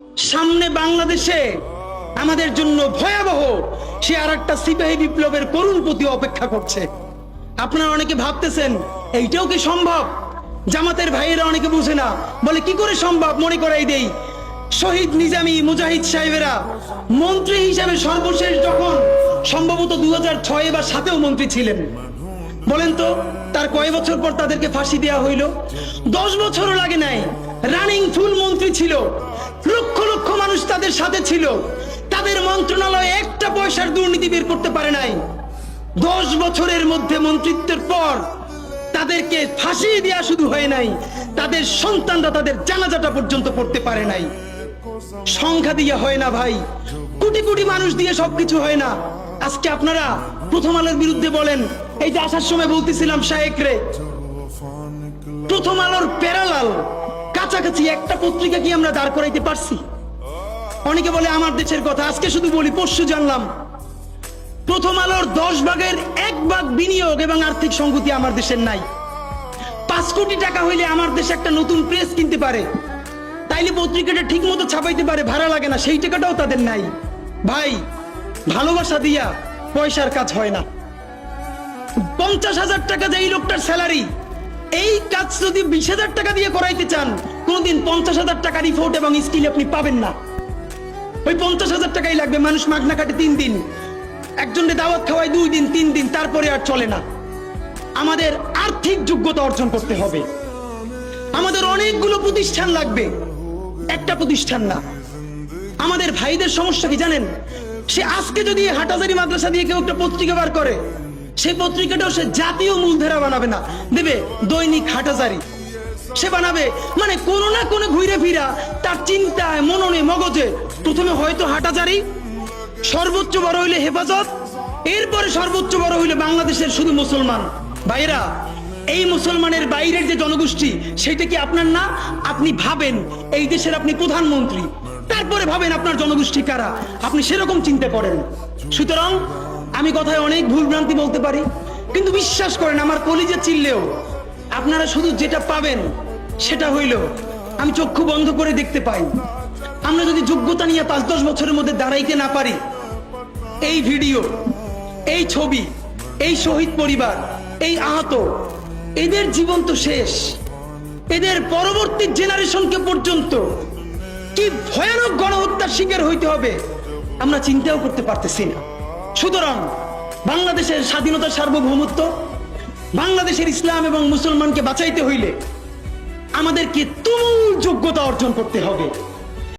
সামনে বাংলাদেশে আমাদের জন্য ভয়াবহ সে আরেকটা সিপাহী বিপ্লবের করুণ প্রতি অপেক্ষা করছে। আপনারা অনেকে ভাবতেছেন এইটাও কি সম্ভব? জামাতের ভাইয়েরা অনেকে বুঝে না, বলে কি করে সম্ভব? মনে করাই দেই, শহীদ নিজামী মুজাহিদ সাহেবেরা মন্ত্রী হিসাবে সর্বশেষ যখন সম্ভবত 2006 বা 2007 মন্ত্রী ছিলেন, বলেন তো তার কয় বছর পর তাদেরকে ফাঁসি দেওয়া হইল? 10 বছরও লাগে নাই। রানিং ফুল মন্ত্রী ছিল, লক্ষ লক্ষ মানুষ তাদের সাথে ছিল, তাদের মন্ত্রণালয়ে একটা পয়সার দুর্নীতি বের করতে পারে নাই। 10 বছরের মধ্যে মন্ত্রিত্বের পর তাদেরকে ফাঁসি দেওয়া শুধু হয় নাই, তাদের সন্তানরা তাদের জানাজাটা পর্যন্ত পড়তে পারে নাই। সংখ্যা দিয়ে হয় না ভাই, কোটি কোটি মানুষ দিয়ে সবকিছু হয় না। আজকে আপনারা প্রথম আলোর বিরুদ্ধে বলেন, এই যে আসার সময় বলতেছিলাম শায়েক রে, প্রথম আলোর প্যারালাল কাছাকাছি একটা পত্রিকা কি আমরা দাঁড় করাইতে পারছি? অনেকে বলে আমার দেশের কথা, আজকে শুধু বলি, পরশু জানলাম প্রথম আলোর 10 ভাগের 1 ভাগ বিনিয়োগ এবং আর্থিক সংগতি আমার দেশের নাই। 5 কোটি টাকা হইলে আমার দেশে একটা নতুন প্রেস কিনতে পারে, তাইলে পত্রিকাটা ঠিক মতো ছাপাইতে পারে, ভাড়া লাগে না, সেই টাকাটাও তাদের নাই। ভাই, ভালোবাসা দিয়া পয়সার কাজ হয় না। 50,000 টাকা যে এই লোকটার স্যালারি, এই কাজ যদি 20,000 টাকা দিয়ে করাইতে চান, কোনদিন 50,000 টাকা রিপোর্ট এবং স্কিল আপনি পাবেন না। ওই 50,000 টাকাই লাগবে। মানুষ মাগনা কাটে 3 দিন, একজনকে দাওয়াত খাওয়ায় 2 দিন 3 দিন, তারপরে আর চলে না। আমাদের আর্থিক যোগ্যতা অর্জন করতে হবে। আমাদের অনেকগুলো প্রতিষ্ঠান লাগবে, একটা প্রতিষ্ঠান না। আমাদের ভাইদের সমস্যা কি জানেন? সে আজকে যদি হাটাজারি মাদ্রাসা দিয়ে কেউ একটা পত্রিকা বার করে, সেই পত্রিকাটাও সে জাতীয় মূলধারা বানাবে না, দেবে দৈনিক হাটাজারি সে বানাবে। মানে কোনো না কোনো ঘুরে ফিরা তার চিন্তায়, মননে, মগজে প্রথমে হয়তো হাটাজারি, সর্বোচ্চ বড় হইলে হেফাজত, এরপরে সর্বোচ্চ বড় হইলে বাংলাদেশের শুধু মুসলমান। ভাইরা, এই মুসলমানের বাইরের যে জনগোষ্ঠী, সেটা কি আপনার না? আপনি ভাবেন এই দেশের আপনি প্রধানমন্ত্রী, তারপরে ভাবেন আপনার জনগোষ্ঠী কারা, আপনি সেরকম চিন্তা করেন। সুতরাং আমি কথায় অনেক ভুল ভ্রান্তি বলতে পারি, কিন্তু বিশ্বাস করেন আমার কলিজা চিল্লেও আপনারা শুধু যেটা পাবেন সেটা হইল আমি চক্ষু বন্ধ করে দেখতে পাই। আমরা যদি যোগ্যতা নিয়ে 5-10 বছরের মধ্যে দাঁড়াইতে না পারি, এই ভিডিও, এই ছবি, এই শহীদ পরিবার, এই আহত, এদের জীবন তো শেষ। এদের পরবর্তী জেনারেশনকে পর্যন্ত কি ভয়ানক গণহত্যার শিকার হইতে হবে আমরা চিন্তাও করতে পারতেছি না। সুতরাং বাংলাদেশের স্বাধীনতা, সার্বভৌমত্ব, বাংলাদেশের ইসলাম এবং মুসলমানকে বাঁচাইতে হইলে আমাদেরকে তুমুল যোগ্যতা অর্জন করতে হবে।